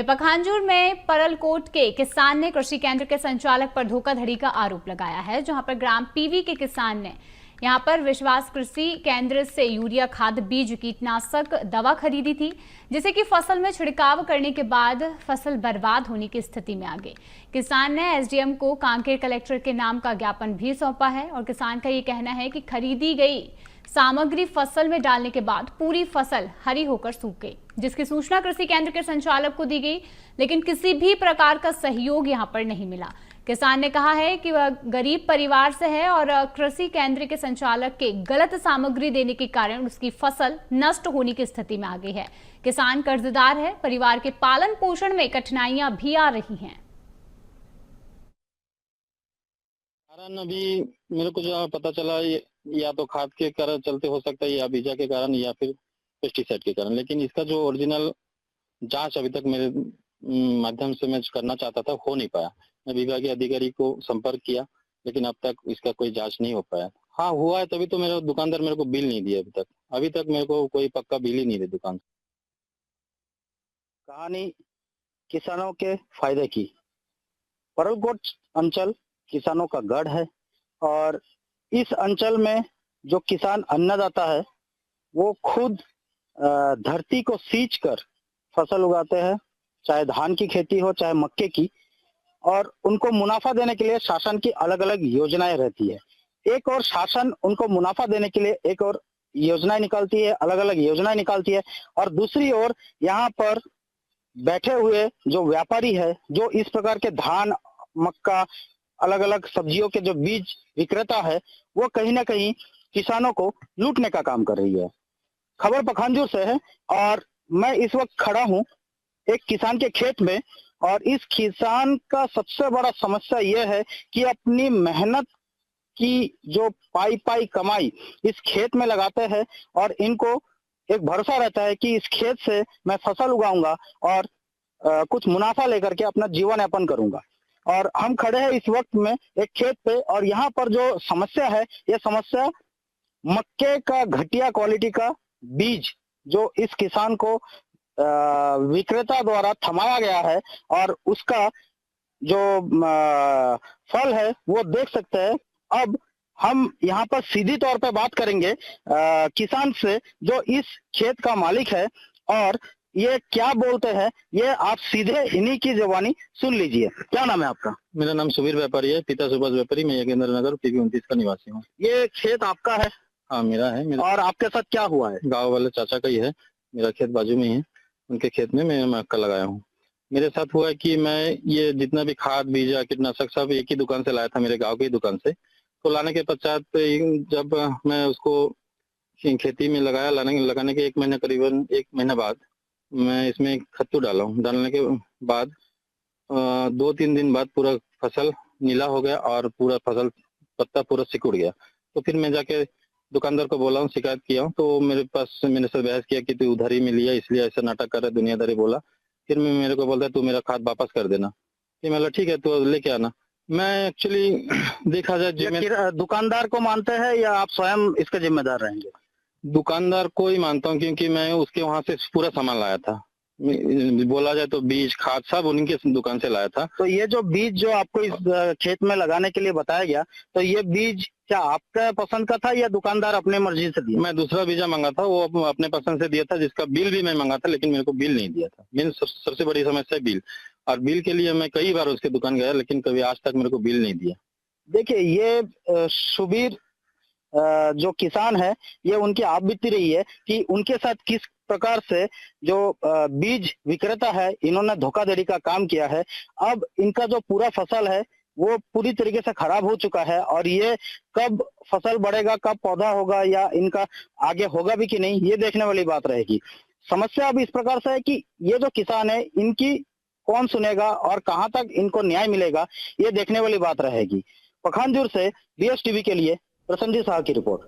वहीं पखांजूर में परलकोट के किसान ने कृषि केंद्र के संचालक पर धोखाधड़ी का आरोप लगाया है, जहां पर ग्राम पीवी के किसान ने यहां पर विश्वास कृषि केंद्र से यूरिया खाद, बीज, कीटनाशक दवा खरीदी थी, जिसे कि फसल में छिड़काव करने के बाद फसल बर्बाद होने की स्थिति में आ गई। किसान ने एसडीएम को कांकेर कलेक्टर के नाम का ज्ञापन भी सौंपा है और किसान का ये कहना है कि खरीदी गई सामग्री फसल में डालने के बाद पूरी फसल हरी होकर सूख गई, जिसकी सूचना कृषि केंद्र के संचालक को दी गई, लेकिन किसी भी प्रकार का सहयोग यहां पर नहीं मिला। किसान ने कहा है कि वह गरीब परिवार से है और कृषि केंद्र के संचालक के गलत सामग्री देने के कारण उसकी फसल नष्ट होने की स्थिति में आ गई है। किसान कर्जदार है, परिवार के पालन पोषण में कठिनाइयां भी आ रही हैं। कारण अभी मेरे को जो पता चला, या तो खाद के कारण चलते हो सकता है, या बीजा के कारण, या फिर पेस्टिसाइड के कारण, लेकिन इसका जो ओरिजिनल जांच अभी तक मेरे माध्यम से मैं करना चाहता था, हो नहीं पाया। मैं विभागीय अधिकारी को संपर्क किया, लेकिन अब तक इसका कोई जांच नहीं हो पाया। हाँ हुआ है, तभी तो मेरा दुकानदार मेरे को बिल नहीं दिया अभी तक मेरे को कोई पक्का बिल ही नहीं दे दुकान। कहानी किसानों के फायदे की। परलकोट अंचल किसानों का गढ़ है और इस अंचल में जो किसान अन्नदाता है वो खुद धरती को सींच कर फसल उगाते हैं, चाहे धान की खेती हो चाहे मक्के की, और उनको मुनाफा देने के लिए शासन की अलग अलग योजनाएं रहती है। एक और शासन उनको मुनाफा देने के लिए एक और योजनाएं निकालती है, अलग अलग योजनाएं निकालती है, और दूसरी ओर यहाँ पर बैठे हुए जो व्यापारी है, जो इस प्रकार के धान, मक्का, अलग अलग सब्जियों के जो बीज विक्रेता है, वो कहीं ना कहीं किसानों को लूटने का काम कर रही है। खबर पखांजूर से है और मैं इस वक्त खड़ा हूँ एक किसान के खेत में, और इस किसान का सबसे बड़ा समस्या यह है कि अपनी मेहनत की जो पाई कमाई इस खेत में लगाते हैं और इनको एक भरोसा रहता है कि इस खेत से मैं फसल उगाऊंगा और कुछ मुनाफा लेकर के अपना जीवन यापन करूंगा। और हम खड़े हैं इस वक्त में एक खेत पे, और यहाँ पर जो समस्या है, ये समस्या मक्के का घटिया क्वालिटी का बीज जो इस किसान को विक्रेता द्वारा थमाया गया है, और उसका जो फल है वो देख सकते हैं। अब हम यहाँ पर सीधी तौर पे बात करेंगे किसान से जो इस खेत का मालिक है, और ये क्या बोलते हैं ये आप सीधे इन्हीं की जुबानी सुन लीजिए। क्या नाम है आपका? मेरा नाम सुबीर व्यापारी है, पिता सुभाष व्यापारी। मैं योगेंद्र नगर पीवी 29 का निवासी हूँ। ये खेत आपका है? हाँ मेरा है। और आपके साथ क्या हुआ है? गाँव वाले चाचा का ही है, मेरा खेत बाजू में ही है, उनके खेत में मैं मक्का लगाया हूँ। मेरे साथ हुआ है कि मैं ये जितना भी खाद, बीजा, कीटनाशक सब एक ही दुकान से लाया था, मेरे गाँव की दुकान से। तो लाने के पश्चात जब मैं उसको खेती में लगाया, लगाने के करीबन एक महीने बाद मैं इसमें खत्तू डाला हूँ। डालने के बाद 2-3 दिन बाद पूरा फसल नीला हो गया और पूरा फसल पत्ता पूरा सिकुड़ गया। तो फिर मैं जाके दुकानदार को बोला हूँ, शिकायत किया हूँ, तो मेरे से बहस किया कि तू उधारी में लिया इसलिए ऐसा नाटक कर रहा है, दुनियादारी बोला। फिर मेरे को बोलता है तू मेरा खाद वापस कर देना। फिर मैं बोला ठीक है तो लेके आना। मैं एक्चुअली देखा जाए दुकानदार को मानते हैं या आप स्वयं इसके जिम्मेदार रहेंगे? दुकानदार को ही मानता हूँ, क्योंकि मैं उसके वहां से पूरा सामान लाया था। बोला जाए तो बीज, खाद सब उनके दुकान से लाया था। तो ये जो बीज जो आपको इस खेत में लगाने के लिए बताया गया, तो ये बीज क्या आपका पसंद का था या दुकानदार अपने मर्जी से दिया? मैं दूसरा बीजा मंगा था, वो अपने पसंद से दिया था, जिसका बिल भी मैं मंगा था, लेकिन मेरे को बिल नहीं दिया था। मेरी सबसे बड़ी समस्या है बिल, और बिल के लिए मैं कई बार उसके दुकान गया, लेकिन कभी आज तक मेरे को बिल नहीं दिया। देखिए ये सुबीर जो किसान है, ये उनकी आप बीती रही है कि उनके साथ किस प्रकार से जो बीज विक्रेता है, इन्होंने धोखाधड़ी का काम किया है। अब इनका जो पूरा फसल है वो पूरी तरीके से खराब हो चुका है, और ये कब फसल बढ़ेगा, कब पौधा होगा, या इनका आगे होगा भी कि नहीं, ये देखने वाली बात रहेगी। समस्या अब इस प्रकार से है कि ये जो किसान है, इनकी कौन सुनेगा और कहाँ तक इनको न्याय मिलेगा, ये देखने वाली बात रहेगी। पखांजूर से BSTV के लिए प्रसन्नजीत साह की रिपोर्ट।